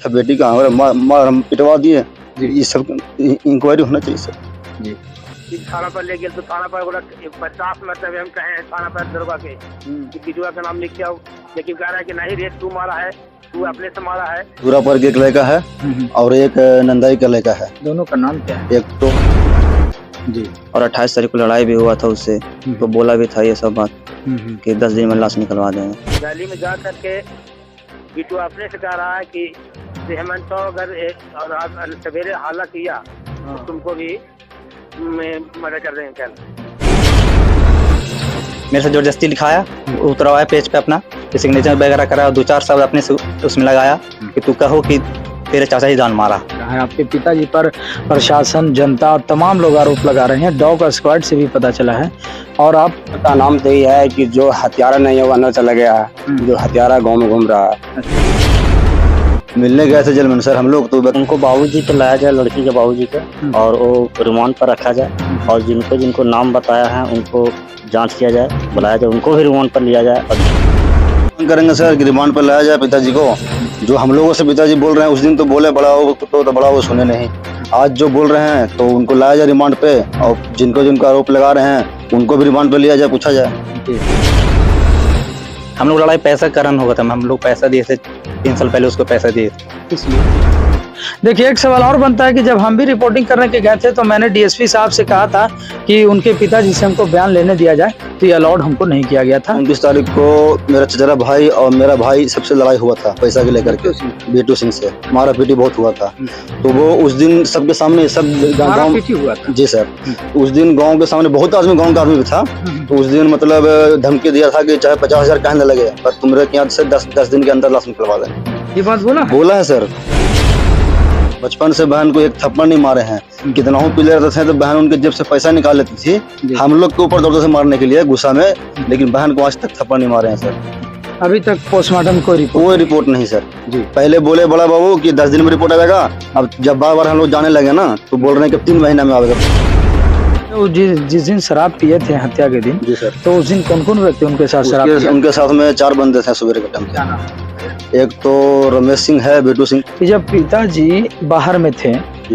बेटी का हम पिटवा दिए, ये सब इंक्वायरी होना चाहिए सर जी। थाना पर ले गए तो थाना पर बोला 50 मतलब हम कहे हैं थाना पर दरोगा के कि बिजुआ का नाम लिख के आओ, लेकिन कह रहा है कि नहीं रेत तू मारा है, तू अपने से मारा है। दूरा पर एक लड़का है और एक नंदाई का लड़का है। दोनों का नाम क्या है? एक तो जी। और 28 तारीख को लड़ाई भी हुआ था उससे, तो बोला भी था ये सब बात कि 10 दिन में लाश निकलवा देंगे। रैली में जा करके बिटू अपने से कह रहा है कि हेमंत तो अगर और सवेरे हाला किया तो तुमको भी मदद कर देंगे कल। मेरे से जबरदस्ती लिखाया, उतरवाया पेज पे अपना सिग्नेचर वगैरह करा, 2-4 शब्द अपने से उसमें लगाया कि तू कहो कि तेरे चाचा ही जान मारा है। आपके पिताजी पर प्रशासन, जनता, तमाम लोग आरोप लगा रहे हैं। डॉग स्क्वाड से भी पता चला है। और आप का नाम तो यही है कि जो हत्यारा नहीं है वो अंदर चला गया है, जो हत्यारा गांव में घूम रहा है। मिलने गए थे जेल में सर हम लोग, तो उनको बाबूजी को लाया जाए, लड़की के बाबूजी को, और वो रिमांड पर रखा जाए, और जिनको जिनको नाम बताया है उनको जांच किया जाए, बुलाया जाए, उनको भी रिमांड पर लिया जाए। करेंगे सर कि रिमांड पर लाया जाए पिताजी को। जो हम लोगों से पिताजी बोल रहे हैं, उस दिन तो बोले बड़ा हो तो बड़ा वो सुने नहीं, आज जो बोल रहे हैं तो उनको लाया जाए रिमांड पे, और जिनको जिनको आरोप लगा रहे हैं उनको भी रिमांड पे लिया जाए, पूछा जाए। हम लोग लड़ाई पैसा कारण होगा था, हम लोग पैसा दिए थे 3 साल पहले, उसको पैसा दिए थे। देखिए, एक सवाल और बनता है कि जब हम भी रिपोर्टिंग करने के गए थे तो मैंने डीएसपी साहब से कहा था कि उनके पिताजी से हमको बयान लेने दिया जाए, तो ये अलाउड हमको नहीं किया गया था। 29 तारीख को मेरा चचेरा भाई और मेरा भाई सबसे लड़ाई हुआ था पैसा के लेकर के, बेटू सिंह से मारा पीटी बहुत हुआ था। तो वो उस दिन सबके सामने सब गाँव हुआ था। जी सर, उस दिन गाँव के सामने बहुत आदमी, गाँव का आदमी भी था, तो उस दिन मतलब धमकी दिया था कि चाहे 50,000 कहने लगे पर तुम्हारे यहाँ से 10 दिन के अंदर लाश निकलवा दें। ये बात बोला है सर। बचपन से बहन को एक थप्पड़ नहीं मारे हैं, कितना हो पीले रहते थे तो बहन उनके जेब से पैसा निकाल लेती थी, हम लोग के ऊपर दौड़ते थे मारने के लिए गुस्सा में, लेकिन बहन को आज तक थप्पड़ नहीं मारे हैं सर। अभी तक पोस्टमार्टम कोई रिपोर्ट नहीं सर जी। पहले बोले बड़ा बाबू कि 10 दिन में रिपोर्ट आ जाएगा, अब जब बार हम लोग जाने लगे ना तो बोल रहे हैं कि 3 महीना में आएगा। तो जिस दिन शराब पिए थे हत्या के दिन जी सर, तो उस दिन कौन कौन व्यक्ति उनके साथ शराब पिए? उनके साथ में 4 बंदे थे सुबह के टाइम। एक तो रमेश सिंह है, बेटू सिंह। जब पिताजी बाहर में थे,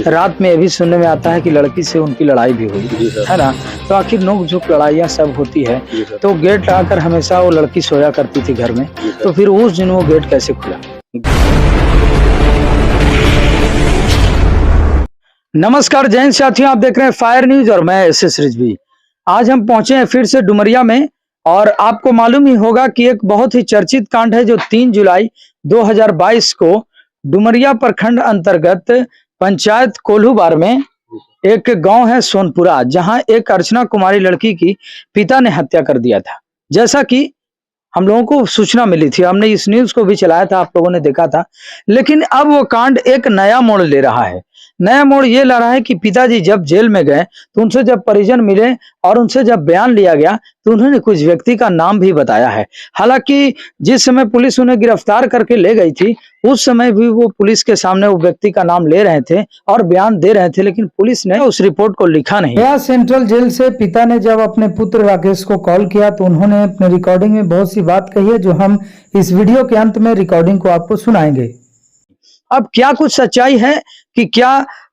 रात में ये भी सुनने में आता है कि लड़की से उनकी लड़ाई भी हुई है ना, तो आखिर नोक-झोंक लड़ाइयाँ सब होती है, तो गेट लगाकर हमेशा वो लड़की सोया करती थी घर में, तो फिर उस दिन वो गेट कैसे खुला? नमस्कार जैन साथियों, आप देख रहे हैं फायर न्यूज और मैं एसएस रिजवी। आज हम पहुंचे हैं फिर से डुमरिया में, और आपको मालूम ही होगा कि एक बहुत ही चर्चित कांड है जो 3 जुलाई 2022 को डुमरिया प्रखंड अंतर्गत पंचायत कोल्हूबार में एक गांव है सोनपुरा, जहां एक अर्चना कुमारी लड़की की पिता ने हत्या कर दिया था। जैसा कि हम लोगों को सूचना मिली थी, हमने इस न्यूज को भी चलाया था, आप लोगों ने देखा था, लेकिन अब वो कांड एक नया मोड़ ले रहा है। नया मोड़ ये ला रहा है कि पिताजी जब जेल में गए तो उनसे जब परिजन मिले और उनसे जब बयान लिया गया तो उन्होंने कुछ व्यक्ति का नाम भी बताया है। हालांकि जिस समय पुलिस उन्हें गिरफ्तार करके ले गई थी उस समय भी वो पुलिस के सामने वो व्यक्ति का नाम ले रहे थे और बयान दे रहे थे, लेकिन पुलिस ने उस रिपोर्ट को लिखा नहीं। गया सेंट्रल जेल से पिता ने जब अपने पुत्र राकेश को कॉल किया तो उन्होंने अपने रिकॉर्डिंग में बहुत सी बात कही है, जो हम इस वीडियो के अंत में रिकॉर्डिंग को आपको सुनाएंगे। अब क्या कुछ सच्चाई है कि क्या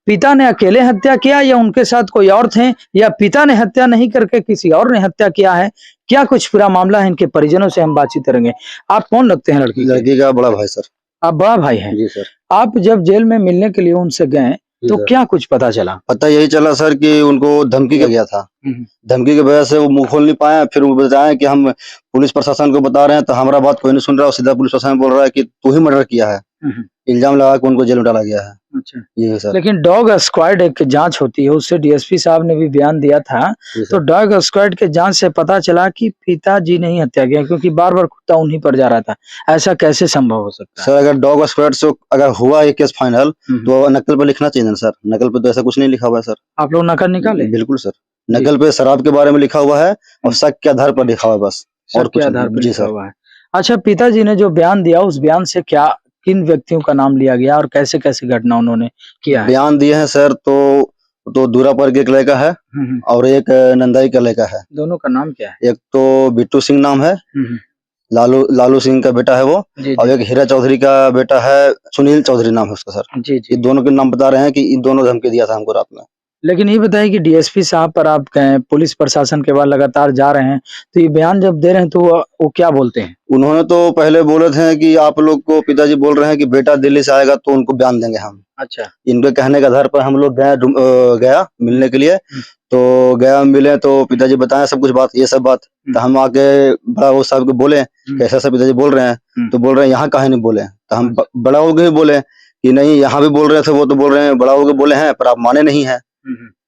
पिता ने अकेले हत्या किया या उनके साथ कोई और थे, या पिता ने हत्या नहीं करके किसी और ने हत्या किया है, क्या कुछ पूरा मामला है, इनके परिजनों से हम बातचीत करेंगे। आप कौन लगते हैं? लड़की का बड़ा भाई सर। आप बड़ा भाई हैं? जी सर। आप जब जेल में मिलने के लिए उनसे गए तो क्या कुछ पता चला? पता यही चला सर कि उनको धमकी का गया था, धमकी की वजह से वो मुंह खोल नहीं पाया। फिर वो बताया कि हम पुलिस प्रशासन को बता रहे हैं, तो हमारा बात कोई नहीं सुन रहा, सीधा पुलिस प्रशासन बोल रहा है कि तू ही मर्डर किया है, इल्जाम लगा के उनको जेल में डाला गया है। अच्छा, ये सर। लेकिन डॉग स्क्वाड एक जांच होती है, उससे डीएसपी साहब ने भी बयान दिया था, तो डॉग स्क्वाड के जांच से पता चला कि पिताजी ने ही हत्या किया, क्योंकि बार बार कुत्ता उन्हीं पर जा रहा था। ऐसा कैसे संभव हो सकता है? सर अगर डॉग स्क्वाड से अगर हुआ ये केस फाइनल तो नकल पे लिखना चाहिए ना सर, नकल पे तो ऐसा कुछ नहीं लिखा हुआ है सर। आप लोग नकल निकाले? बिल्कुल सर, नकल पे शराब के बारे में लिखा हुआ है और शक के आधार पर लिखा हुआ है बस, और कुछ आधार पर जी लिखा सर। हुआ है। अच्छा, पिताजी ने जो बयान दिया उस बयान से क्या किन व्यक्तियों का नाम लिया गया और कैसे कैसे घटना उन्होंने किया है? बयान दिए हैं सर, तो दूरा पर एक लड़का है और एक नंदाई का लड़का है। दोनों का नाम क्या है? एक तो बिट्टू सिंह नाम है, लालू सिंह का बेटा है वो, जी और एक हीरा चौधरी का बेटा है, सुनील चौधरी नाम है उसका सर। जी ये जी। दोनों के नाम बता रहे हैं कि इन दोनों धमकी दिया था हमको रात में। लेकिन ये बताइए कि डीएसपी साहब पर आप गए, पुलिस प्रशासन के बाद लगातार जा रहे हैं, तो ये बयान जब दे रहे हैं तो वो क्या बोलते हैं? उन्होंने तो पहले बोले थे कि आप लोग को पिताजी बोल रहे हैं कि बेटा दिल्ली से आएगा तो उनको बयान देंगे हम। अच्छा। इनके कहने के आधार पर हम लोग गया मिलने के लिए, तो गया मिले तो पिताजी बताए सब कुछ बात, ये सब बात। तो हम आके बड़ा बाबू साहब को बोले कैसा ऐसा पिताजी बोल रहे हैं, तो बोल रहे हैं यहाँ काहे नहीं बोले। तो हम बड़ा बाबू को ही बोले कि नहीं यहाँ भी बोल रहे थे, वो तो बोल रहे हैं बड़ा बाबू को बोले हैं पर आप माने नहीं है।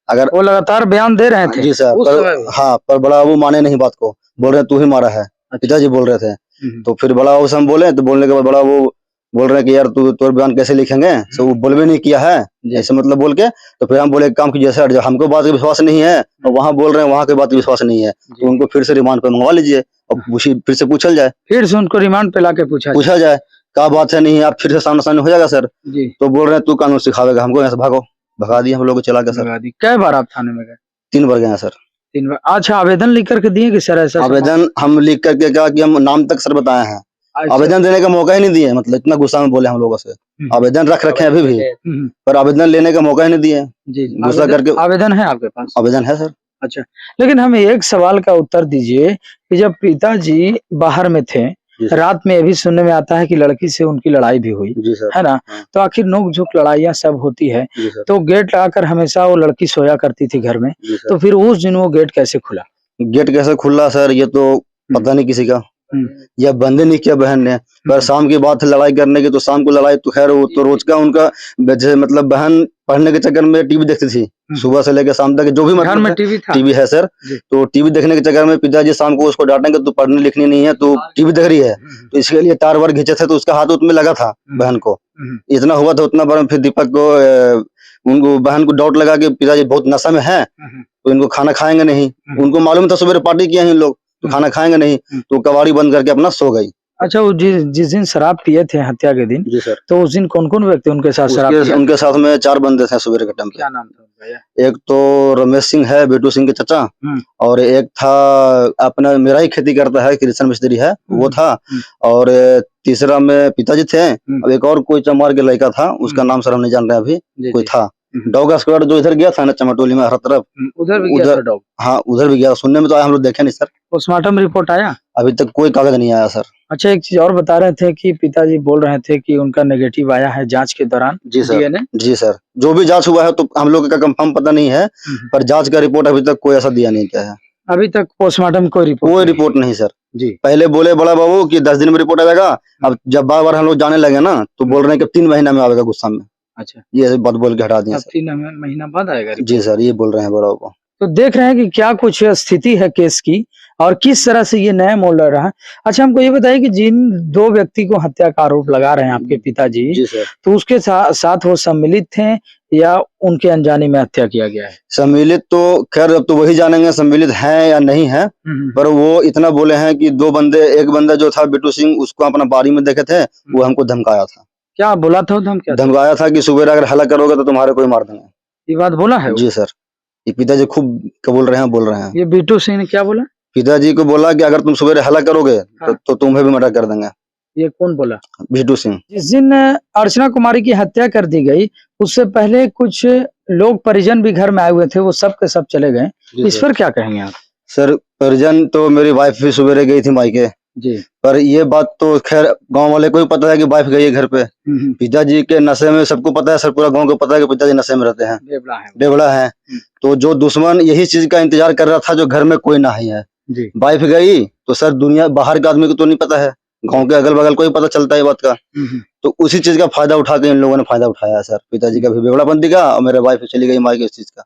अगर वो लगातार बयान दे रहे थे जी सर, उस समय पर हाँ, पर बड़ा बाबू माने नहीं बात को, बोल रहे हैं तू ही मारा है, पिताजी बोल रहे थे। तो फिर बड़ा बाबू से हम बोले, तो बोलने के बाद बड़ा बाबू बोल रहे हैं कि यार तू तोर बयान कैसे लिखेंगे, तो वो बोलबे नहीं किया है ऐसे मतलब बोल के। तो फिर हम बोले एक काम कीजिए सर, जब हमको बात का विश्वास नहीं है और वहाँ बोल रहे हैं वहाँ की बात का विश्वास नहीं है, तो उनको फिर से रिमांड पे मंगवा लीजिए और फिर से पूछल जाए, फिर से उनको रिमांड पे लाके पूछा जाए क्या बात है नहीं है, आप फिर से सामने सामने हो जाएगा सर। जी। तो बोल रहे हैं तू कानून सिखावेगा हमको, यहाँ से भागो, भगा दिए हम लोग को चला के सर। कई बार आप थाने में गए? 3 बार गए हैं सर। 3 बार। अच्छा, आवेदन लिख करके दिए कि सर ऐसा आवेदन हम लिख करके क्या कि हम नाम तक सर बताए हैं, आवेदन देने का मौका ही नहीं दिए, मतलब इतना गुस्सा में बोले हम लोगों से। आवेदन रख रखे हैं अभी भी, पर आवेदन लेने का मौका ही नहीं दिए, जी। गुस्सा करके। आवेदन है आपके पास? आवेदन है सर। अच्छा, लेकिन हमें एक सवाल का उत्तर दीजिए कि जब पिताजी बाहर में थे, रात में ये भी सुनने में आता है कि लड़की से उनकी लड़ाई भी हुई, जी सर, है ना? तो आखिर नोक झोंक लड़ाइयाँ सब होती है, जी सर, तो गेट लगाकर हमेशा वो लड़की सोया करती थी घर में, जी सर। तो फिर उस दिन वो गेट कैसे खुला? गेट कैसे खुला सर, ये तो पता नहीं किसी का, या बंद नहीं किया बहन ने। पर शाम की बात है लड़ाई करने की, तो शाम को लड़ाई तो खैर वो तो रोज का उनका, जैसे मतलब बहन पढ़ने के चक्कर में टीवी देखती थी सुबह से लेकर शाम तक, जो भी घर में मतलब टीवी था? टीवी है सर। तो टीवी देखने के चक्कर में पिताजी शाम को उसको डांटेंगे तू पढ़ने लिखनी नहीं है, तू टीवी देख रही है, तो इसके लिए तार वार घिंचे थे, तो उसका हाथ उसमें लगा था बहन को। इतना हुआ था उतना बार फिर दीपक को उनको बहन को डाउट लगा कि पिताजी बहुत नशा में है, तो इनको खाना खाएंगे नहीं। उनको मालूम था सुबह पार्टी किया है इन लोग, तो खाना खाएंगे नहीं, तो कबाड़ी बंद करके अपना सो गई। अच्छा, वो जिस दिन शराब पिए थे हत्या के दिन, जी सर। तो उस दिन कौन कौन व्यक्ति उनके साथ शराब पिया? उनके साथ में 4 बंदे थे सुबह के टाइम पे। क्या नाम था उनका? एक तो रमेश सिंह है, बेटू सिंह के चाचा, और एक था अपना मेरा ही खेती करता है, कृष्ण मिस्त्री है वो था, और तीसरा में पिताजी थे, अब एक और कोई चमार के लड़का था, उसका नाम सर हम नहीं जान रहे अभी, कोई था। डॉग स्क्वाड जो इधर गया था ना चमटोली में हर तरफ, उधर भी गया था डॉग? हाँ उधर भी गया, सुनने में तो आया, हम लोग देखे नहीं सर। पोस्टमार्टम रिपोर्ट आया? अभी तक कोई कागज नहीं आया सर। अच्छा, एक चीज और बता रहे थे कि पिताजी बोल रहे थे कि उनका नेगेटिव आया है जांच के दौरान। जी सर। DNA? जी सर, जो भी जांच हुआ है तो हम लोग का कंफर्म पता नहीं है, पर जांच का रिपोर्ट अभी तक कोई ऐसा दिया नहीं क्या है। अभी तक पोस्टमार्टम कोई रिपोर्ट नहीं सर। जी। पहले बोले बड़ा बाबू कि 10 दिन में रिपोर्ट आ जाएगा, अब जब बार बार हम लोग जाने लगे ना, तो बोल रहे हैं कि 3 महीना में आएगा, गुस्सा में। अच्छा, ये बात बोल के हटा दिया सर। 3 महीना बाद आएगा रिपोर्ट? जी सर, ये बोल रहे हैं बड़ा बाबू। तो देख रहे हैं कि क्या कुछ स्थिति है केस की और किस तरह से ये नया मोड़ ले रहा है। अच्छा, हमको ये बताइए कि जिन 2 व्यक्ति को हत्या का आरोप लगा रहे हैं आपके पिताजी, जी सर, तो उसके साथ वो सम्मिलित थे या उनके अनजाने में हत्या किया गया है? सम्मिलित तो खैर अब तो वही जानेंगे सम्मिलित हैं या नहीं है, पर वो इतना बोले हैं कि 2 बंदे, एक बंदा जो था बिट्टू सिंह, उसको अपना बारी में देखे थे, वो हमको धमकाया था। क्या बोला था? धमकाया था कि सुबह अगर हल्ला करोगे तो तुम्हारे कोई मार देंगे। ये बात बोला है? जी सर, ये पिताजी खूब बोल रहे हैं। ये बिट्टू सिंह ने क्या बोला? पिताजी को बोला कि अगर तुम सुबह हल्ला करोगे तो तुम्हें भी मर्डर कर देंगे। ये कौन बोला? बिट्टू सिंह। जिस दिन अर्चना कुमारी की हत्या कर दी गई, उससे पहले कुछ लोग परिजन भी घर में आए हुए थे, वो सब के सब चले गए, इस पर क्या कहेंगे आप? सर, परिजन तो मेरी वाइफ भी सुबह गई थी मायके जी, पर ये बात तो खैर गांव वाले को भी पता है कि वाइफ गई है घर पे। पिताजी के नशे में सबको पता है सर, पूरा गांव को पता है कि पिताजी नशे में रहते हैं, बेवड़ा है। तो जो दुश्मन यही चीज का इंतजार कर रहा था, जो घर में कोई नहीं है, वाइफ गई तो सर दुनिया बाहर के आदमी को तो नहीं पता है, गांव के अगल बगल को ही पता चलता है बात का। तो उसी चीज का फायदा उठा के इन लोगों ने फायदा उठाया है सर, पिताजी का भी बेवड़ापंती का, और मेरे वाइफ चली गई मायके इस चीज का।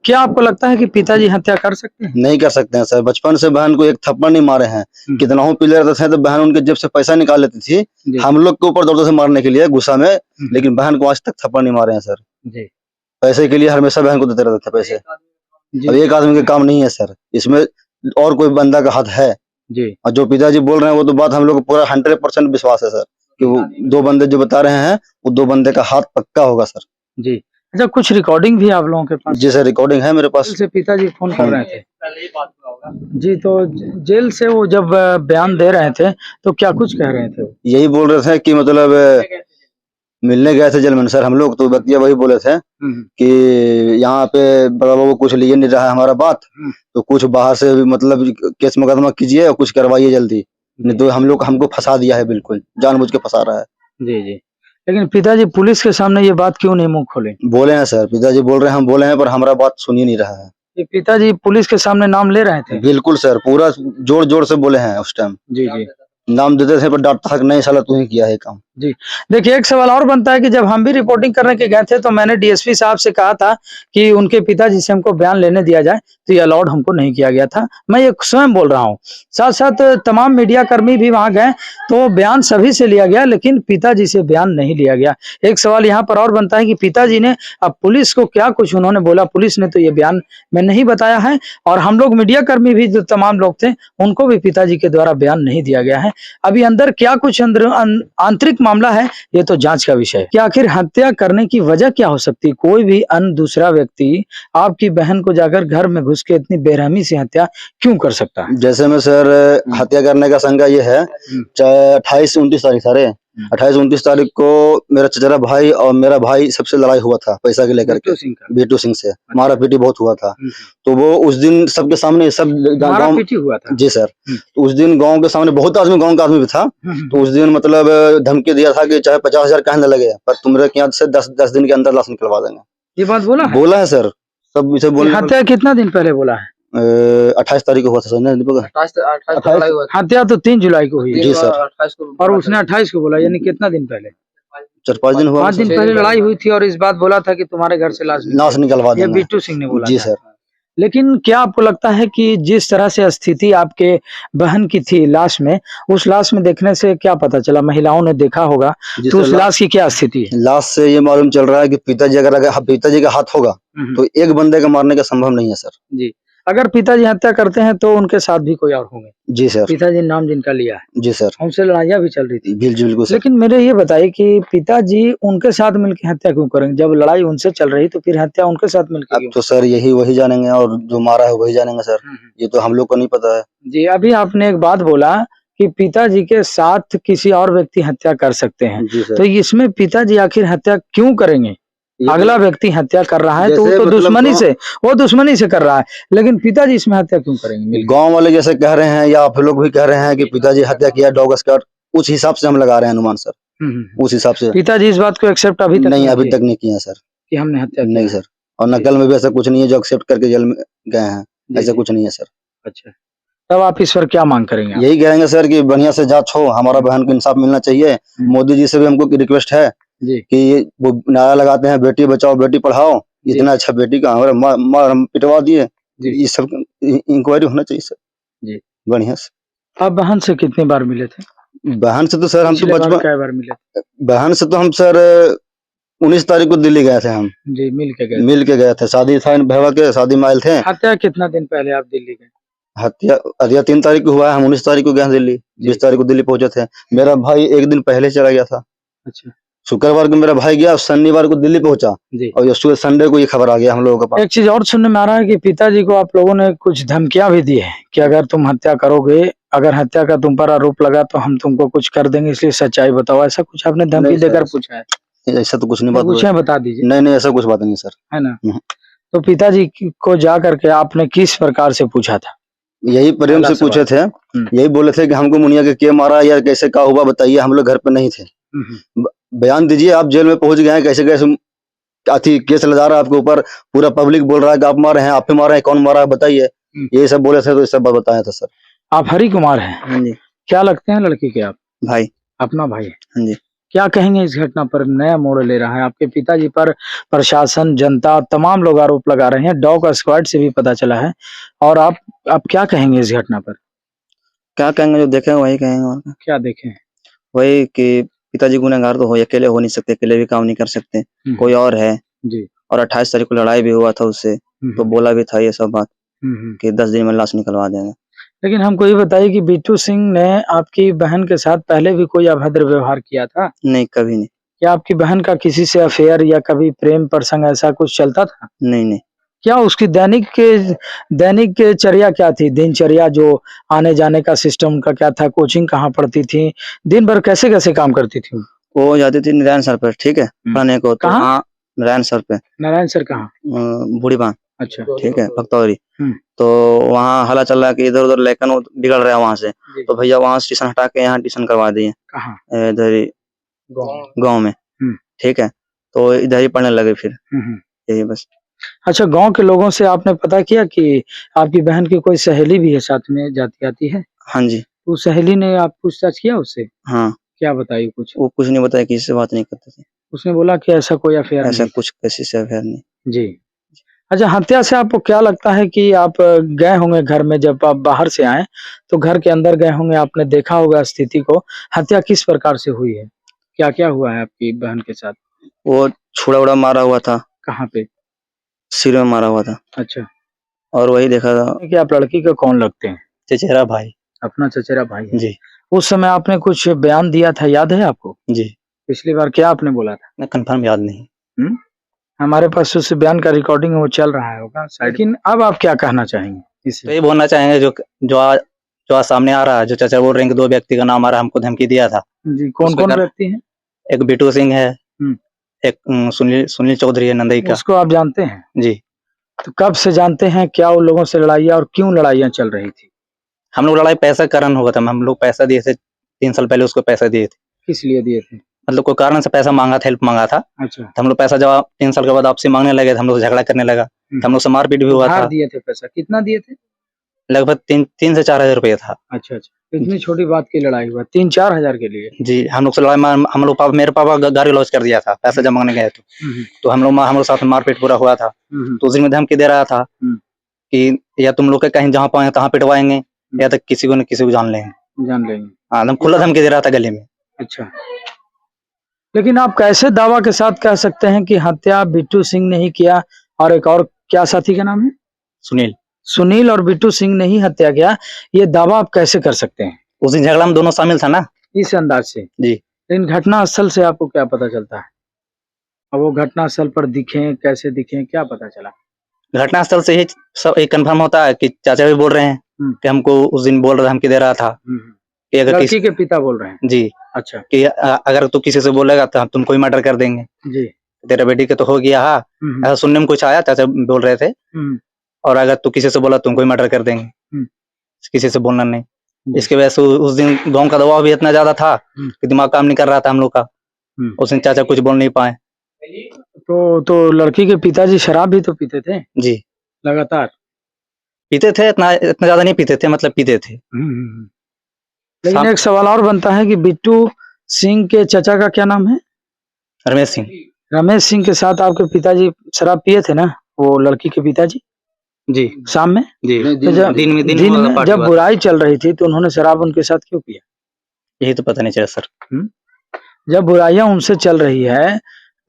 क्या आपको लगता है कि पिताजी हत्या कर सकते हैं? नहीं कर सकते हैं सर, बचपन से बहन को एक थप्पड़ नहीं मारे हैं, कितना हो पीले रहते थे तो बहन उनके जेब से पैसा निकाल लेती थी, हम लोग के ऊपर दौड़ते थे मारने के लिए गुस्सा में, लेकिन बहन को आज तक थप्पड़ नहीं मारे हैं सर। पैसे के लिए हमेशा बहन को देते रहते थे पैसे। अब एक आदमी के काम नहीं है सर, इसमें और कोई बंदा का हाथ है जी। और जो पिताजी बोल रहे हैं वो तो बात हम लोग को पूरा 100% विश्वास है सर, कि वो 2 बंदे जो बता रहे हैं वो 2 बंदे का हाथ पक्का होगा सर। जी। अच्छा, कुछ रिकॉर्डिंग भी आप लोगों के पास? जी सर, रिकॉर्डिंग है मेरे पास। जेल से पिताजी फोन कर रहे थे जी, तो जेल से वो जब बयान दे रहे थे तो क्या कुछ कह रहे थे वो? यही बोल रहे थे कि मतलब मिलने गए थे जेल में सर हम लोग, तो बतिया वही बोले थे कि यहाँ पे बड़ा बाबू कुछ लिए नहीं रहा है हमारा बात, तो कुछ बाहर से भी मतलब केस मुकदमा कीजिए और कुछ करवाइए जल्दी, नहीं तो हम लोग हमको फंसा दिया है, बिल्कुल जानबूझ के फंसा रहा है। जी जी, लेकिन पिताजी पुलिस के सामने ये बात क्यों नहीं मुंह खोले? बोले हैं सर, पिताजी बोल रहे हैं, हम बोले हैं पर हमारा बात सुन ही नहीं रहा है। ये पिताजी पुलिस के सामने नाम ले रहे थे? बिल्कुल सर, पूरा जोर जोर से बोले हैं उस टाइम, जी जी नाम देते थे पर डांटता था नहीं साला तू ही किया है काम। जी। देखिए, एक सवाल और बनता है कि जब हम भी रिपोर्टिंग करने के गए थे तो मैंने डीएसपी साहब से कहा था कि उनके पिताजी से हमको बयान लेने दिया जाए, तो ये अलाउड हमको नहीं किया गया था। मैं ये स्वयं बोल रहा हूँ। साथ साथ तमाम मीडिया कर्मी भी वहां गए तो बयान सभी से लिया गया, लेकिन पिताजी से बयान नहीं लिया गया। एक सवाल यहाँ पर और बनता है कि पिताजी ने अब पुलिस को क्या कुछ उन्होंने बोला? पुलिस ने तो ये बयान में नहीं बताया है, और हम लोग मीडिया कर्मी भी जो तमाम लोग थे उनको भी पिताजी के द्वारा बयान नहीं दिया गया है। अभी अंदर क्या कुछ अंदर आंतरिक मामला है, ये तो जांच का विषय है कि आखिर हत्या करने की वजह क्या हो सकती है। कोई भी अन्य दूसरा व्यक्ति आपकी बहन को जाकर घर में घुस के इतनी बेरहमी से हत्या क्यों कर सकता है? जैसे में सर हत्या करने का शंका ये है, चाहे 28-29 तारीख सारे 28-29 तारीख को मेरा चचेरा भाई और मेरा भाई सबसे लड़ाई हुआ था पैसा के लेकर के, बीटू सिंह से मारा पीटी बहुत हुआ था। तो वो उस दिन सबके सामने सब गाँव पीटी हुआ था जी सर, तो उस दिन गांव के सामने बहुत आदमी, गांव का आदमी भी था, तो उस दिन मतलब धमकी दिया था कि चाहे 50,000 कहने लगे पर तुम्हारे यहाँ से 10 दिन के अंदर लाश निकलवा देंगे। ये बात बोला है सर, सब इसे बोल। हत्या कितना दिन पहले बोला है? 28 तारीख को हुआ था सर, हत्या तो 3 जुलाई को हुई जी सर, और उसने 28 को बोला, यानी कितना दिन पहले? 4-5 दिन हुआ। 5 दिन पहले लड़ाई हुई थी और इस बात बोला था कि तुम्हारे घर से लाश निकलवा ये देंगे। बीटू सिंह ने बोला जी था। सर। लेकिन क्या आपको लगता है कि जिस तरह से स्थिति आपके बहन की थी लाश में, उस लाश में देखने से क्या पता चला? महिलाओं ने देखा होगा, तो उस लाश की क्या स्थिति है? लाश से ये मालूम चल रहा है कि पिताजी अगर पिताजी का हाथ होगा तो एक बंदे का मारने का संभव नहीं है सर। जी, अगर पिताजी हत्या करते हैं तो उनके साथ भी कोई और होंगे? जी सर। पिताजी नाम जिनका लिया है, जी सर, उनसे लड़ाइयाँ भी चल रही थी। बिल्कुल सर। लेकिन मेरे ये बताइए कि पिताजी उनके साथ मिलकर हत्या क्यों करेंगे? जब लड़ाई उनसे चल रही तो फिर हत्या उनके साथ मिलकर अब तो सर यही वही जानेंगे और जो मारा है वही जानेंगे सर, ये तो हम लोग को नहीं पता है। जी, अभी आपने एक बात बोला कि पिताजी के साथ किसी और व्यक्ति हत्या कर सकते हैं, तो इसमें पिताजी आखिर हत्या क्यों करेंगे? अगला व्यक्ति हत्या कर रहा है तो वो तो दुश्मनी से कर रहा है, लेकिन पिताजी इसमें हत्या क्यों करेंगे? गांव वाले जैसे कह रहे हैं या आप लोग भी कह रहे हैं कि पिताजी हत्या किया डॉग स्क्वाड, उस हिसाब से हम लगा रहे हैं अनुमान सर, उस हिसाब से। पिताजी इस बात को एक्सेप्ट अभी तक नहीं किया सर कि हमने हत्या नहीं सर, और नकल में भी ऐसा कुछ नहीं है जो एक्सेप्ट करके जेल में गए हैं, ऐसा कुछ नहीं है सर। अच्छा, तब आप इस पर क्या मांग करेंगे? यही कहेंगे सर कि बढ़िया से जांच हो, हमारा बहन को इंसाफ मिलना चाहिए। मोदी जी से भी हमको रिक्वेस्ट है कि वो नारा लगाते हैं बेटी बचाओ बेटी पढ़ाओ, इतना अच्छा बेटी का हमारा पिटवा दिए, ये सब इंक्वायरी होना चाहिए सर जी, बढ़िया से। आप बहन से कितनी बार मिले थे? बहन से तो सर हम तो बचपन कई बार मिले? बहन से तो हम सर 19 तारीख को दिल्ली गए थे हम जी, मिल के गए थे, शादी था भैया के, शादी में आए थे। हत्या कितना दिन पहले आप दिल्ली गए? हत्या 3 तारीख को हुआ है, हम 19 तारीख को गए दिल्ली, 20 तारीख को दिल्ली पहुंचे थे। मेरा भाई एक दिन पहले चला गया था। अच्छा, शुक्रवार को मेरा भाई गया, शनिवार को दिल्ली पहुंचा और ये संडे को ये खबर आ गया हम लोगों के पास। एक चीज और सुनने में आ रहा है कि पिताजी को आप लोगों ने कुछ धमकियां भी दी है कि अगर तुम हत्या करोगे, अगर हत्या का तुम पर आरोप लगा तो हम तुमको कुछ कर देंगे, इसलिए सच्चाई बताओ, ऐसा कुछ आपने धमकी देकर पूछा है? ऐसा तो कुछ नहीं बात, कुछ है बता दीजिए। नहीं ऐसा कुछ बात नहीं सर, है ना। तो पिताजी को जा करके आपने किस प्रकार से पूछा था? यही प्रेम से पूछे थे, यही बोले थे कि हमको मुनिया के मारा या कैसे क्या हुआ बताइए, हम लोग घर पे नहीं थे, बयान दीजिए, आप जेल में पहुंच गए हैं, कैसे कैसे केस लगा रहा है आपके ऊपर, पूरा पब्लिक बोल रहा है कि आप मारे हैं, आप ही मारे हैं, कौन मारा है बताइए, ये सब बोले थे, तो सब बताया था सर। आप हरि कुमार हैं? हाँ जी। क्या लगते हैं लड़की के आप? भाई, अपना भाई। हाँ जी। क्या कहेंगे इस घटना पर? नया मोड़ ले रहा है आपके पिताजी पर, प्रशासन, जनता, तमाम लोग आरोप लगा रहे हैं, डॉग स्क्वाड से भी पता चला है, और आप क्या कहेंगे इस घटना पर? क्या कहेंगे, जो देखे वही कहेंगे। और क्या देखे? वही कि पिताजी गुनहगार तो हो, अकेले हो नहीं सकते, अकेले भी काम नहीं कर सकते, कोई और है जी। और 28 तारीख को लड़ाई भी हुआ था उससे, तो बोला भी था ये सब बात कि 10 दिन में लाश निकलवा देंगे। लेकिन हमको ये बताइए कि बीटू सिंह ने आपकी बहन के साथ पहले भी कोई अभद्र व्यवहार किया था? नहीं, कभी नहीं। क्या आपकी बहन का किसी से अफेयर या कभी प्रेम प्रसंग ऐसा कुछ चलता था? नहीं नहीं। क्या उसकी दैनिक चर्या क्या थी? दिनचर्या जो आने जाने का सिस्टम उनका क्या था? कोचिंग कहाँ पढ़ती थी? दिन भर कैसे-कैसे काम करती थी? वो जाती थी नारायण सर पे, ठीक है, पढ़ने को। तो कहाँ? हाँ, नारायण सर पे, नारायण सर कहाँ? बूढ़ी बांध, अच्छा। ठीक है, भक्तौरी। हम्म। तो वहाँ हला चल रहा है कि इधर उधर लेकिन वो बिगड़ रहा है वहाँ से, जी। तो भैया वहाँ से ट्यूशन हटा के यहाँ ट्यूशन करवा दिए, कहाँ? इधर ही गाँव में, ठीक है। तो इधर ही पढ़ने लगे फिर, यही बस। अच्छा, गाँव के लोगों से आपने पता किया कि आपकी बहन की कोई सहेली भी है साथ में जाती आती है? हाँ जी। उस सहेली ने आप पूछताछ किया उससे? हाँ, क्या बताई कुछ? वो कुछ नहीं बताया, किसी से बात नहीं करते थे, उसने बोला कि ऐसा कोई अफेयर ऐसा नहीं? कुछ किसी से अफेयर नहीं। जी। अच्छा, हत्या से आपको क्या लगता है कि आप गए होंगे घर में, जब आप बाहर से आए, तो घर के अंदर गए होंगे, आपने देखा होगा स्थिति को, हत्या किस प्रकार से हुई है? क्या-क्या हुआ है आपकी बहन के साथ? वो छुरा-उड़ा मारा हुआ था, कहाँ पे? सिर में मारा हुआ था, अच्छा। और वही देखा था। कि आप लड़की को कौन लगते हैं? चचेरा भाई। अपना चचेरा भाई है। जी। उस समय आपने कुछ बयान दिया था, याद है आपको? जी। पिछली बार क्या आपने बोला था? ना कंफर्म याद नहीं। हुँ? हमारे पास उस बयान का रिकॉर्डिंग वो चल रहा होगा, लेकिन अब आप क्या कहना चाहेंगे तो इससे? ये बोलना चाहेंगे जो आज सामने आ रहा है, जो चाचा बोल रहे हैं कि 2 व्यक्ति का नाम आ रहा है, हमको धमकी दिया था। जी, कौन-कौन उसका व्यक्ति हैं? एक बिट्टू सिंह है, हुँ। एक सुनील चौधरी है नंदई का। उसको आप जानते हैं? जी। तो कब से जानते हैं? क्या उन लोगों से लड़ाइयाँ और क्यों लड़ाइयाँ चल रही थी? हम लोग लड़ाई पैसा के कारण हुआ था, हम लोग पैसा दिए थे, 3 साल पहले उसको पैसा दिए थे। किस लिए दिए थे? मतलब कोई कारण से पैसा माँगा था, हेल्प माँगा था। अच्छा। तो हम लोग पैसा जब 3 साल के बाद वापसी माँगने लगे, तो हम लोग से झगड़ा करने लगा। तो हम लोग से मारपीट भी हुआ उधार था। दिए थे पैसा, कितना दिए थे? लगभग 3 से 4 हज़ार रुपया था। अच्छा, अच्छा। इतनी छोटी बात की लड़ाई हुआ, 3-4 हज़ार के लिए? जी, हम लोग से लड़ाई हम लोग मेरे पापा गाड़ी लॉन्च कर दिया था, पैसा जब माँगने गए तो हम लोग साथ में मारपीट पूरा हुआ था। तो उस दिन में धमकी दे रहा था कि या तुम लोग के कहीं जहाँ पाएँ तहाँ पिटवाएँगे, या तो किसी को न किसी को जान लेंगे। हाँ, एकदम खुला धमकी दे रहा था गले में। अच्छा। लेकिन आप कैसे दावा के साथ कह सकते हैं कि हत्या बिट्टू सिंह ने ही किया, और एक और क्या साथी का नाम है? सुनील और बिट्टू सिंह ने ही हत्या किया, ये दावा आप कैसे कर सकते हैं? उस दिन झगड़ा में दोनों शामिल था ना। इस अंदाज से? जी। लेकिन घटना स्थल से आपको क्या पता चलता है? और वो घटना स्थल पर दिखे, कैसे दिखे, क्या पता चला? घटना स्थल से ही सब एक कंफर्म होता है कि चाचा भी बोल रहे हैं कि हमको उस दिन बोल रहा धमकी दे रहा था कि अगर लड़की के पिता बोल रहे हैं? जी, अच्छा। कि अगर तू किसी से बोलेगा तो हम तुमको ही मर्डर कर देंगे। जी। तेरा बेटी के तो हो गया। हाँ, ऐसा सुनने में कुछ आया, चाचा बोल रहे थे। और अगर तू किसी से बोला तुमको ही मर्डर कर देंगे, किसी से बोलना नहीं। इसकी वजह से उस दिन गाँव का दबाव भी इतना ज्यादा था कि दिमाग काम नहीं कर रहा था हम लोग का। उस दिन चाचा कुछ बोल नहीं पाए। तो लड़की के पिताजी शराब भी तो पीते थे? जी, लगातार? पीते थे, इतना ज्यादा नहीं पीते थे, मतलब पीते थे। लेकिन एक सवाल और बनता है कि बिट्टू सिंह के चाचा का क्या नाम है? रमेश सिंह। रमेश सिंह के साथ आपके पिताजी शराब पिए थे ना, वो लड़की के पिताजी? जी। शाम में? जी। तो दिन में जब बुराई चल रही थी तो उन्होंने शराब उनके साथ क्यों पिया? यही तो पता नहीं चला सर। जब बुराइयां उनसे चल रही है,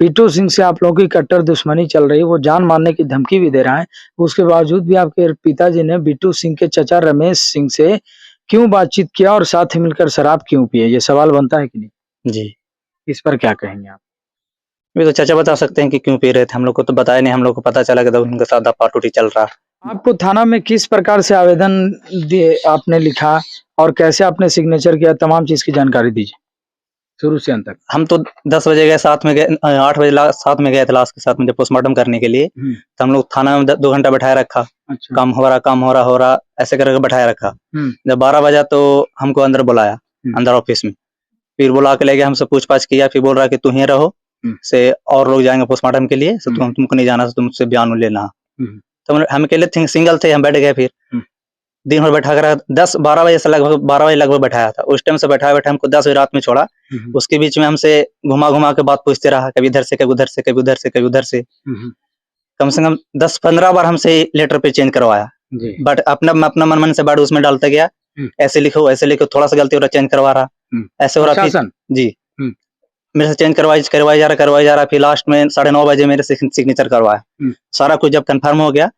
बिट्टू सिंह से आप लोगों की कट्टर दुश्मनी चल रही है, वो जान मारने की धमकी भी दे रहा है, उसके बावजूद भी आपके पिताजी ने बिट्टू सिंह के चाचा रमेश सिंह से क्यों बातचीत किया और साथ मिलकर शराब क्यों पिए? ये सवाल बनता है कि नहीं? जी। इस पर क्या कहेंगे आप? ये तो चाचा बता सकते हैं कि क्यों पी रहे थे, हम लोग को तो बताया नहीं। हम लोग को पता चला कि उनके साथ पार्टी चल रहा। आपको थाना में किस प्रकार से आवेदन दिए, आपने लिखा और कैसे आपने सिग्नेचर किया, तमाम चीज की जानकारी दीजिए शुरू से अंत तक। हम तो 10 बजे गए, साथ में गए, 8 बजे साथ में गए थे लाश के साथ में जब पोस्टमार्टम करने के लिए। तो हम लोग थाना में 2 घंटा बैठाया रखा। अच्छा। काम हो रहा ऐसे करके बैठाया रखा। जब 12 बजा तो हमको अंदर बुलाया, अंदर ऑफिस में। फिर बुला के ले गया, हमसे पूछताछ किया। फिर बोल रहा कि तू ही रहो, से और लोग जाएंगे पोस्टमार्टम के लिए, तुमको नहीं जाना, तुमसे बयान लेना। तो हम अकेले थे, सिंगल थे, हम बैठ गए। फिर दिन भर बैठा कर 10-12 बजे से लगभग 12 बजे लगभग बैठाया था। उस टाइम से बैठा हमको 10 बजे रात में छोड़ा। उसके बीच में हमसे घुमा के बात पूछते रहा, कभी इधर से, कभी उधर से, कभी उधर से, कभी उधर से। कम से कम 10-15 बार हमसे लेटर पे चेंज करवाया। बट अपना मन से बार उसमें डालता गया, ऐसे लिखो, थोड़ा सा गलती हो रहा, चेंज करवा रहा, ऐसे हो रहा। जी, मेरे से चेंज करवाई जा रहा। फिर लास्ट में 9:30 बजे मेरे से सिग्नेचर करवाया। सारा कुछ जब कंफर्म हो गया,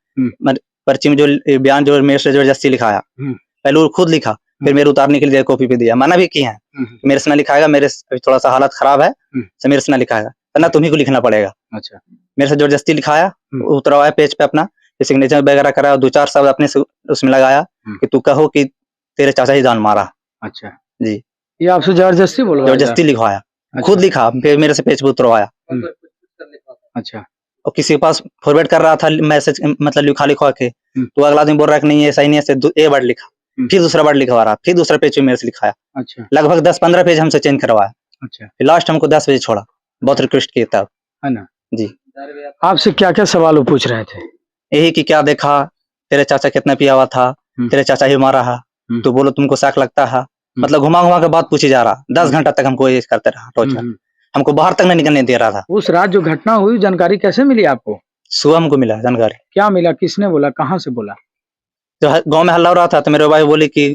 पर्ची में जो बयान जो मेरे से जबरदस्ती लिखाया, पहले वो खुद लिखा, फिर मेरे उतारने के लिए कॉपी पे दिया। मना भी किया है मेरे से ना लिखाएगा, मेरे से अभी थोड़ा सा हालत खराब है, तो मेरे से ना लिखाएगा, तो ना तुम्ही को लिखना पड़ेगा। अच्छा। मेरे से जबरदस्ती लिखाया, उतरवाया पेज पे अपना, सिग्नेचर वगैरह कराया, 2-4 शब्द अपने से उसमें लगाया कि तू कहो कि तेरे चाचा ही जान मारा। अच्छा जी, ये आपसे जबरदस्ती बोलवाया जा जबरदस्ती लिखवाया, अच्छा। खुद लिखा, फिर मेरे से पेज पे उतरवाया। अच्छा और किसी के पास फॉरवर्ड कर रहा था मैसेज, मतलब लिखा के, तो अगला आदमी बोल रहा है कि नहीं ये सही नहीं है, ए वर्ड लिखा, फिर दूसरा वर्ड लिखवा रहा, फिर दूसरा पेज पे मेरे से लिखाया। अच्छा लगभग 10-15 पेज हमसे चेंज करवाया, अच्छा फिर लास्ट हमको 10 पेज छोड़ा, बहुत रिक्वेस्ट किए तब। है ना। जी, आपसे क्या क्या सवाल वो पूछ रहे थे? यही कि क्या देखा, तेरे चाचा कितना पिया हुआ था, तेरे चाचा ही मारा है, तो बोलो तुमको शक लगता है, मतलब घुमा घुमा के बात पूछी जा रहा। 10 घंटा तक हमको ये करते रहा टॉर्चर, हमको बाहर तक नहीं निकलने दे रहा था। उस रात जो घटना हुई जानकारी कैसे मिली आपको? सुबह हमको मिला जानकारी। क्या मिला, किसने बोला, कहाँ से बोला? तो गांव में हल्ला हो रहा था, तो मेरे भाई बोले कि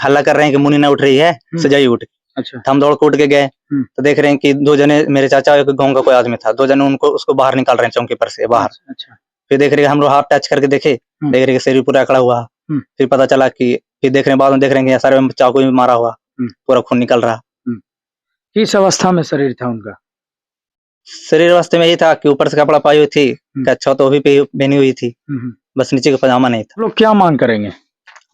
हल्ला कर रहे हैं कि मुन्नी ना उठ रही है, सजाई उठ। अच्छा तो हम दौड़ के उठ के गए, तो देख रहे हैं कि 2 जने, मेरे चाचा और गांव का कोई आदमी था, 2 जने उनको उसको बाहर निकाल रहे हैं चौकी पर से बाहर। अच्छा फिर देख रहे हैं, हम लोग हाथ टच करके देखे, देख रहे हैं शरीर पूरा अकड़ा हुआ। फिर पता चला कि, फिर देख रहे हैं बाद में, देख रहे हैं कि सर में चाकू भी मारा हुआ, पूरा खून निकल रहा। किस अवस्था में शरीर था उनका? शरीर अवस्था में यही था कि ऊपर से कपड़ा पाई हुई थी, छत तो भी पहनी हुई थी, बस नीचे का पजामा नहीं था। लोग क्या मांग करेंगे?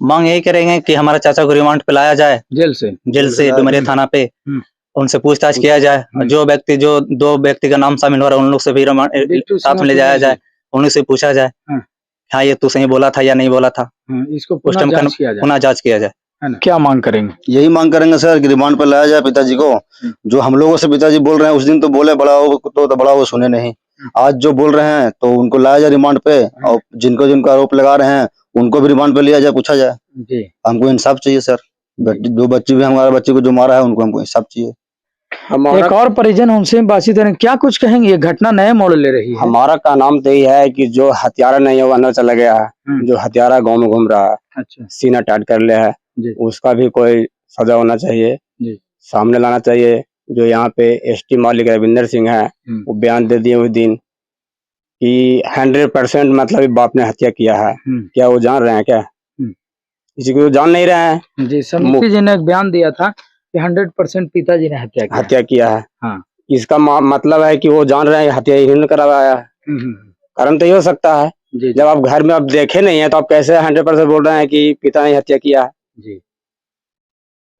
मांग यही करेंगे कि हमारा चाचा को रिमांड पे लाया जाए, जेल से डुमरिया थाना पे, उनसे पूछताछ किया जाए। जो 2 व्यक्ति का नाम शामिल हो रहा है, उन लोग से भी साथ में ले जाया जाए, उन लोग से पूछा जाए हाँ ये तू सही बोला था या नहीं बोला था, इसको पुनः जांच किया जाए। क्या मांग करेंगे? यही मांग करेंगे सर कि रिमांड पर लाया जाए पिताजी को। जो हम लोगों से पिताजी बोल रहे हैं, उस दिन तो बोले बड़ा हो तो बड़ा वो सुने नहीं। आज जो बोल रहे हैं तो उनको लाया जाए रिमांड पे, और जिनको जिनको आरोप लगा रहे हैं उनको भी रिमांड पे लिया जाए, पूछा जाए। जी हमको इंसाफ चाहिए सर। जो बच्ची भी, हमारे बच्चे को जो मारा है उनको हमको इंसाफ चाहिए। एक और परिजन उनसे बातचीत करें, क्या कुछ कहेंगे? ये घटना नए मोड़ ले रही है। हमारा का नाम तो यही है कि जो हत्यारा नहीं है वो अंदर चला गया है, जो हत्यारा गांव में घूम रहा है, अच्छा सीना टाइट कर लिया है, उसका भी कोई सजा होना चाहिए, सामने लाना चाहिए। जो यहाँ पे एसटी मालिक रविंदर सिंह है, वो बयान दे दिए उस दिन कि 100% मतलब बाप ने हत्या किया है। क्या वो जान रहे हैं क्या? किसी को जान नहीं रहे हैं। जी, समिति जी ने एक बयान दिया था कि 100% पिताजी ने हत्या किया है। हाँ। इसका मतलब है कि वो जान रहे हैं हत्या इन्होंने करवाया है। कारण तो ये हो सकता है, जब आप घर में आप देखे नहीं है तो आप कैसे 100% बोल रहे हैं कि पिता ने हत्या किया है? जी,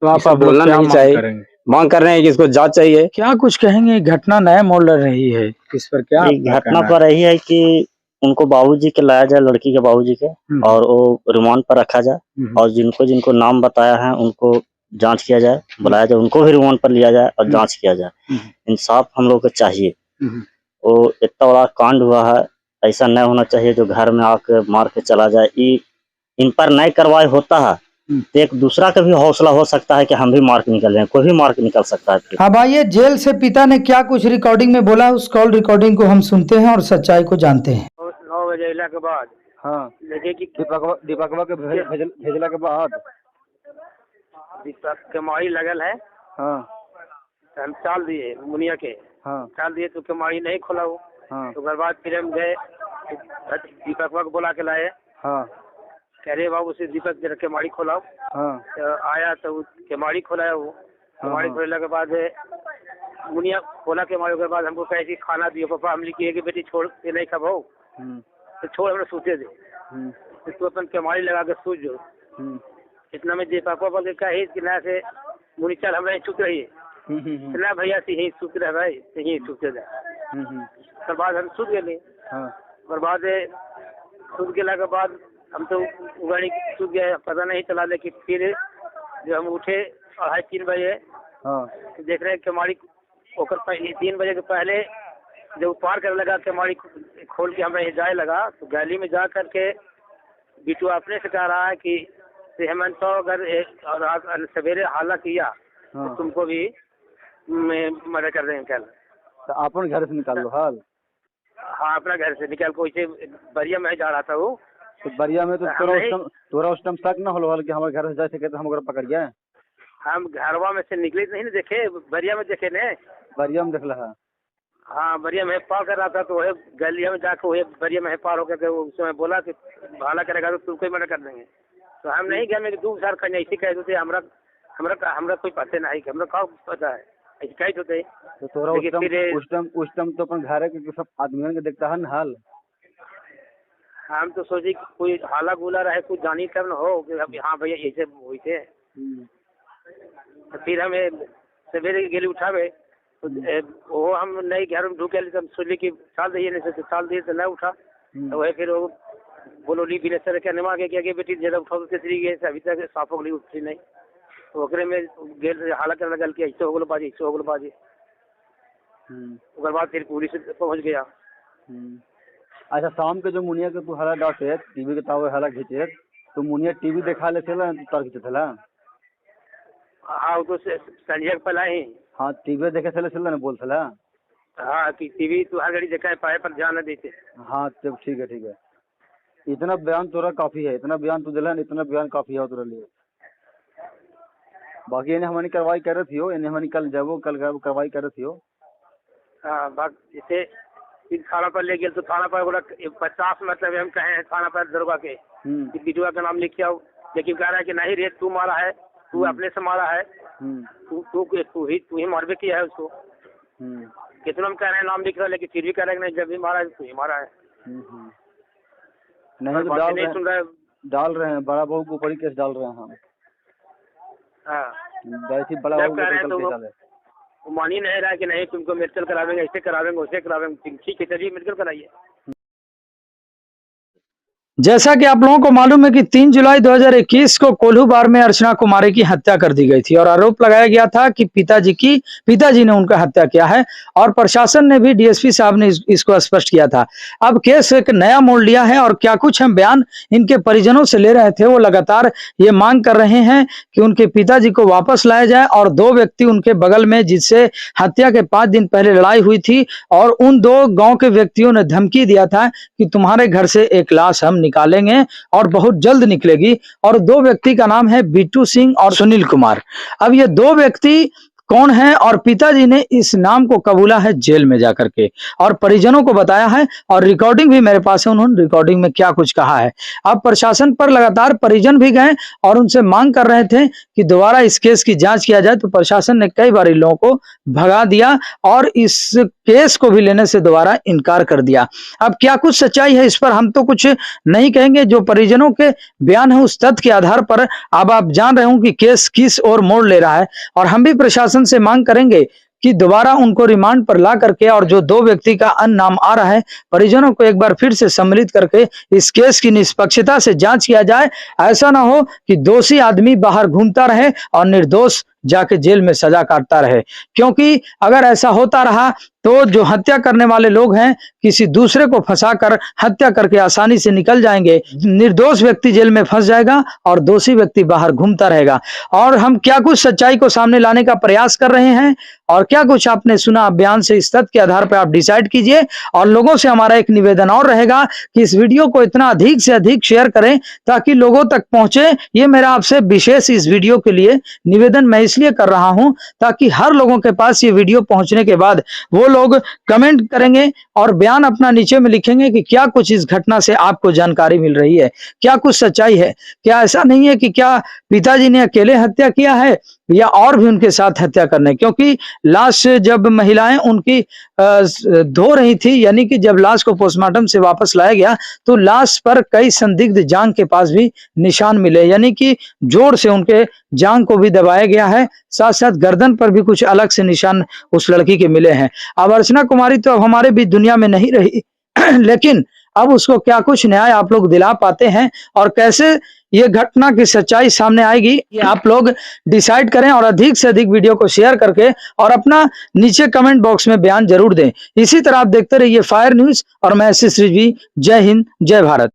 तो आप बोलना नहीं चाहिए। मांग कर रहे हैं कि इसको जांच चाहिए। क्या कुछ कहेंगे? घटना नया मोड़ ले रही है, इस पर क्या? घटना पर रही है कि उनको बाबूजी के लाया जाए, लड़की के बाबूजी के, और वो रिमांड पर रखा जाए, और जिनको जिनको नाम बताया है उनको जांच किया जाए, बुलाया जाए, उनको भी रिमांड पर लिया जाए और जांच किया जाए। इंसाफ हम लोग को चाहिए। वो इतना बड़ा कांड हुआ है, ऐसा नहीं होना चाहिए जो घर में आके मार के चला जाए। इन पर नई कार्रवाई होता है तो एक दूसरा का भी हौसला हो सकता है कि हम भी मार्क निकल जाए, कोई भी मार्क निकल सकता है। हाँ भाई, जेल से पिता ने क्या कुछ रिकॉर्डिंग में बोला, उस कॉल रिकॉर्डिंग को हम सुनते हैं और सच्चाई को जानते हैं। 9 बजे के बाद हाँ, लगे कि दीपकवा के भेजला के बाद दीपक कमाई लगल है। हाँ हम चाल दिए मुनिया के, हाँ चाल दिए तो कमाई नहीं खोला वो। हाँ तो घर बाद फिर हम गए, दीपकवा को बुला के लाए। हाँ कह रहे बाबू से दीपक जरा केमाड़ी खोलाओ। हाँ तो आया तो केमाड़ी खोलाया वो। केमाड़ी खोलने के बाद मुनिया खोला केमाड़ी के बाद हमको कहे कि खाना दियो पापा। हम लिखिए कि बेटी छोड़ के नहीं खाओ, तो छोड़ हमने सूते दे, तो अपन केमाड़ी लगा के सूझ जो। इतना में दीपक के कहे कि ना से मुनि चल हमें चुप रहिए, ना भैया से यही सूत रहे भाई, यही सूते दे। उसके बाद हम सूत गए। और बाद सूत गला के बाद हम तो गाड़ी सूत गए, पता नहीं चला। लेकिन फिर जब हम उठे 2:30-3 बजे, तो देख रहे केमाड़ी ओकर 3 बजे के पहले जब पार करने लगा, केमाड़ी खोल के हमें जाए लगा, तो गली में जा करके बिटू अपने से कह रहा है कि हेमंत तो अगर सवेरे हाला किया तो तुमको भी मदद कर देंगे कल। तो अपन घर से निकाल लो हाल। हाँ, अपना घर से निकाल को इसे बरिया में जा रहा था वो। तो बरिया में तो तोरा उस टाइम शक न होल कि हमारे घर से जा सके तो हम ओकरा पकड़ गए। हम घरवा में से निकले नहीं ना, देखे बरिया में देखे ने। बरिया में देखला है। हाँ, बरिया में पार कर रहा था, तो वही गलिया में जाकर वही बरिया में पार होकर के उसमें बोला कि भाला करेगा तो तुमको ही मदद कर देंगे। तो हम नहीं गए, मैं 2 साल खड़े ऐसे कह देते हमरा हमरा कोई पता नहीं, हमरा का पता है शिकायत होते है। तो तोरा उस टाइम तो अपन घर के सब आदमियों के देखता है ना हाल। हम तो सोचे कि कोई हाला गुला रहे, कुछ जानी तब न हो कि हाँ भैया ऐसे हुई थे। फिर हमें सवेरे गेली उठावे तो वो हम नहीं घर में ढूके तब सोचे कि साल दिए नहीं तो साल दिए तो नहीं उठा। तो वही फिर वो बोलो ली बिना सर क्या निमा के बेटी ज्यादा उठाओ तीसरी गए अभी तक साफ हो गई उठी नहीं। तो ओकरे में गेल हाला करने गल के ऐसे हो गलो बाजी ऐसे हो गलो बाजी। उसके बाद फिर पुलिस पहुंच गया। अच्छा शाम के जो मुनिया के तू हाला डाटे टीवी के तावे हाला खींचे तो मुनिया टीवी देखा ले चला तार खींचे थला। हाँ वो तो संजय पहला ही। हाँ टीवी देखे चले चला ना बोल थला। हाँ कि टीवी तू हर घड़ी देखा है पाए पर ध्यान न देते। हाँ तब ठीक है। इतना बयान तोरा काफी है, इतना बयान तू दिला इतना बयान काफी है तोरा लिए। बाकी इन्हें हमारी कार्रवाई कर रही हो, इन्हें हमारी कल जाबो कल कार्रवाई कर रही हो। हाँ बात जैसे थाना पर ले गए तो थाना पर बोला 50 मतलब हम कहे हैं थाना पर दरोगा के कि बिटुआ का नाम लिख आओ, लेकिन कह रहा है कि नहीं रे तू मारा है, तू अपने से मारा है, तू ही मारबे किया है उसको। कितना हम कह रहे हैं नाम लिख रहा है, लेकिन फिर भी कह रहे हैं नहीं जब भी मारा है तू ही मारा है। नहीं तो नहीं सुन रहे, डाल रहे हैं बड़ा बहू के ऊपर ही केस डाल रहे हैं हम। हाँ बड़ा बहू वो मान ही नहीं रहा कि नहीं तुमको मेडिकल करावेंगे, ऐसे करावेंगे वैसे करावेंगे। ठीक है चलिए मेडिकल कराइए। जैसा कि आप लोगों को मालूम है कि 3 जुलाई 2021 को कोल्हू बार में अर्चना कुमारी की हत्या कर दी गई थी और आरोप लगाया गया था कि पिताजी ने उनका हत्या किया है और प्रशासन ने भी डीएसपी साहब ने इसको स्पष्ट किया था। अब केस एक नया मोड़ लिया है और क्या कुछ हम बयान इनके परिजनों से ले रहे थे। वो लगातार ये मांग कर रहे हैं कि उनके पिताजी को वापस लाया जाए और 2 व्यक्ति उनके बगल में जिससे हत्या के 5 दिन पहले लड़ाई हुई थी और उन 2 गाँव के व्यक्तियों ने धमकी दिया था कि तुम्हारे घर से एक लाश हम निकालेंगे और बहुत जल्द निकलेगी। और 2 व्यक्ति का नाम है बिट्टू सिंह और सुनील कुमार। अब ये 2 व्यक्ति कौन है और पिताजी ने इस नाम को कबूला है जेल में जाकर के और परिजनों को बताया है और रिकॉर्डिंग भी मेरे पास है, उन्होंने रिकॉर्डिंग में क्या कुछ कहा है। अब प्रशासन पर लगातार परिजन भी गए और उनसे मांग कर रहे थे कि दोबारा इस केस की जांच किया जाए, तो प्रशासन ने कई बार इन लोगों को भगा दिया और इस केस को भी लेने से दोबारा इनकार कर दिया। अब क्या कुछ सच्चाई है इस पर हम तो कुछ नहीं कहेंगे, जो परिजनों के बयान है उस तथ्य के आधार पर अब आप जान रहे हो कि केस किस ओर मोड़ ले रहा है और हम भी प्रशासन से मांग करेंगे कि दोबारा उनको रिमांड पर ला करके और जो 2 व्यक्ति का अन्य नाम आ रहा है परिजनों को एक बार फिर से सम्मिलित करके इस केस की निष्पक्षता से जांच किया जाए। ऐसा ना हो कि दोषी आदमी बाहर घूमता रहे और निर्दोष जाके जेल में सजा काटता रहे, क्योंकि अगर ऐसा होता रहा तो जो हत्या करने वाले लोग हैं किसी दूसरे को फंसाकर हत्या करके आसानी से निकल जाएंगे। निर्दोष व्यक्ति जेल में फंस जाएगा और दोषी व्यक्ति बाहर घूमता रहेगा। और हम क्या कुछ सच्चाई को सामने लाने का प्रयास कर रहे हैं और क्या कुछ आपने सुना बयान से, इस तथ्य के आधार पर आप डिसाइड कीजिए। और लोगों से हमारा एक निवेदन और रहेगा कि इस वीडियो को इतना अधिक से अधिक शेयर करें ताकि लोगों तक पहुंचे। ये मेरा आपसे विशेष इस वीडियो के लिए निवेदन मैं इसलिए कर रहा हूं ताकि हर लोगों के पास ये वीडियो पहुंचने के बाद वो लोग कमेंट करेंगे और बयान अपना नीचे में लिखेंगे कि क्या कुछ इस घटना से आपको जानकारी मिल रही है, क्या कुछ सच्चाई है। क्या ऐसा नहीं है कि क्या पिताजी ने अकेले हत्या किया है या और भी उनके साथ हत्या करने, क्योंकि लाश जब महिलाएं उनकी धो रही थी, यानी कि जब लाश को पोस्टमार्टम से वापस लाया गया तो लाश पर कई संदिग्ध जांघ के पास भी निशान मिले, यानी कि जोर से उनके जांघ को भी दबाया गया है, साथ साथ गर्दन पर भी कुछ अलग से निशान उस लड़की के मिले हैं। अब अर्चना कुमारी तो अब हमारे बीच दुनिया में नहीं रही लेकिन अब उसको क्या कुछ न्याय आप लोग दिला पाते हैं और कैसे ये घटना की सच्चाई सामने आएगी, ये आप लोग डिसाइड करें और अधिक से अधिक वीडियो को शेयर करके और अपना नीचे कमेंट बॉक्स में बयान जरूर दें। इसी तरह आप देखते रहिए फायर न्यूज और मैं एसएस रिजवी। जय हिंद, जय भारत।